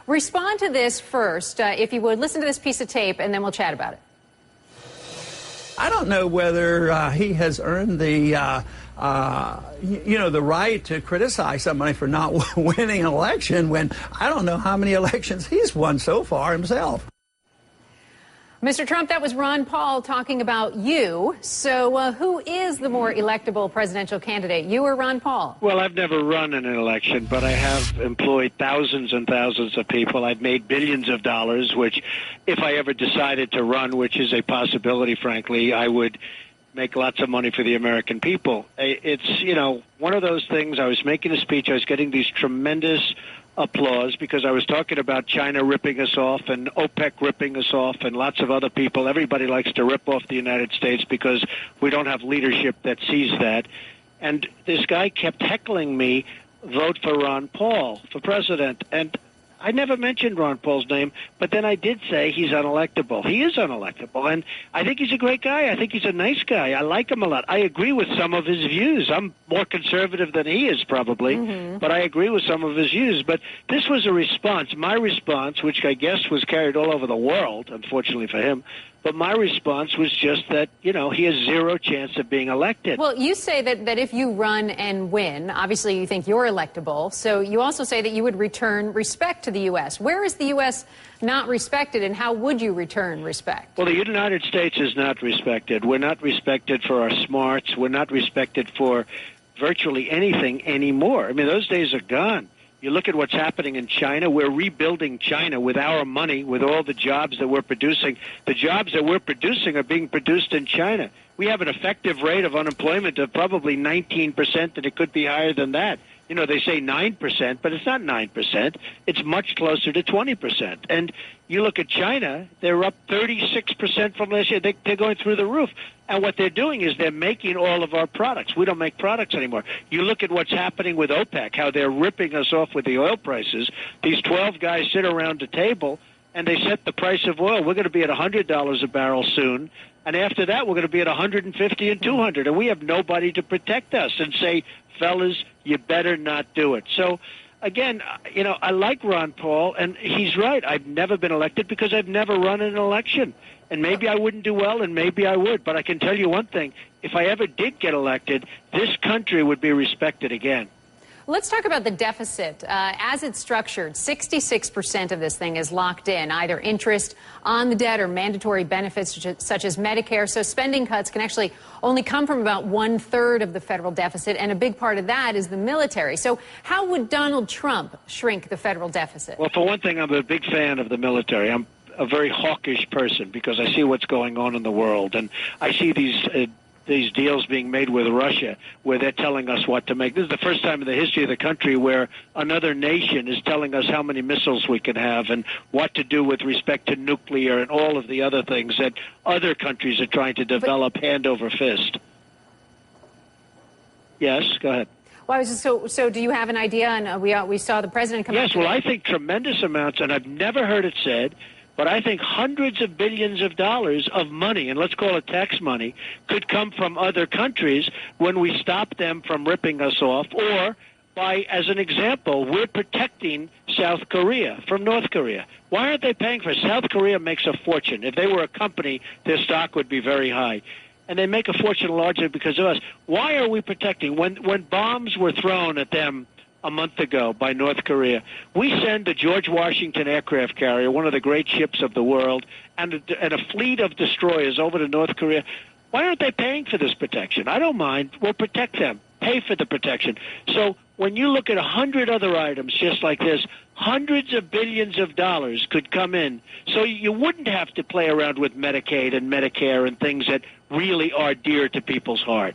Respond to this first, if you would. Listen to this piece of tape, and then we'll chat about it. I don't know whether he has earned the, the right to criticize somebody for not winning an election when I don't know how many elections he's won so far himself. Mr. Trump, that was Ron Paul talking about you. So who is the more electable presidential candidate, you or Ron Paul? Well, I've never run in an election, but I have employed thousands and thousands of people. I've made billions of dollars, which if I ever decided to run, which is a possibility, frankly, I would make lots of money for the American people. It's, one of those things. I was making a speech. I was getting these tremendous applause because I was talking about China ripping us off and OPEC ripping us off and lots of other people. Everybody likes to rip off the United States because we don't have leadership that sees that. And this guy kept heckling me, vote for Ron Paul for president. And I never mentioned Ron Paul's name, but then I did say he's unelectable. He is unelectable, and I think he's a great guy. I think he's a nice guy. I like him a lot. I agree with some of his views. I'm more conservative than he is probably, but I agree with some of his views. But this was a response, my response, which I guess was carried all over the world, unfortunately for him. But my response was just that, he has zero chance of being elected. Well, you say that if you run and win, obviously you think you're electable. So you also say that you would return respect to the U.S. Where is the U.S. not respected, and how would you return respect? Well, the United States is not respected. We're not respected for our smarts. We're not respected for virtually anything anymore. I mean, those days are gone. You look at what's happening in China. We're rebuilding China with our money, with all the jobs that we're producing. The jobs that we're producing are being produced in China. We have an effective rate of unemployment of probably 19%, and it could be higher than that. They say 9%, but it's not 9%. It's much closer to 20%. And you look at China, they're up 36% from last year. They're going through the roof. And what they're doing is they're making all of our products. We don't make products anymore. You look at what's happening with OPEC, how they're ripping us off with the oil prices. These 12 guys sit around a table, and they set the price of oil. We're going to be at $100 a barrel soon. And after that, we're going to be at 150 and 200. And we have nobody to protect us and say, fellas, you better not do it. So, again, I like Ron Paul, and he's right. I've never been elected because I've never run an election. And maybe I wouldn't do well, and maybe I would. But I can tell you one thing. If I ever did get elected, this country would be respected again. Let's talk about the deficit. As it's structured, 66% of this thing is locked in, either interest on the debt or mandatory benefits such as Medicare. So spending cuts can actually only come from about 1/3 of the federal deficit, and a big part of that is the military. So how would Donald Trump shrink the federal deficit? Well, for one thing, I'm a big fan of the military. I'm a very hawkish person because I see what's going on in the world, and I see these deals being made with Russia where they're telling us what to make. This is the first time in the history of the country where another nation is telling us how many missiles we can have and what to do with respect to nuclear and all of the other things that other countries are trying to develop hand over fist. Yes, go ahead. Well, I was just, so do you have an idea? And we saw the president come out. Yes, well, I think tremendous amounts, and I've never heard it said, but I think hundreds of billions of dollars of money, and let's call it tax money, could come from other countries when we stop them from ripping us off, or by, as an example, we're protecting South Korea from North Korea. Why aren't they paying for it? South Korea makes a fortune. If they were a company, their stock would be very high. And they make a fortune largely because of us. Why are we protecting? When bombs were thrown at them a month ago by North Korea, we send the George Washington aircraft carrier, one of the great ships of the world, and a fleet of destroyers over to North Korea. Why aren't they paying for this protection? I don't mind. We'll protect them. Pay for the protection. So when you look at 100 other items just like this, hundreds of billions of dollars could come in. So you wouldn't have to play around with Medicaid and Medicare and things that really are dear to people's heart.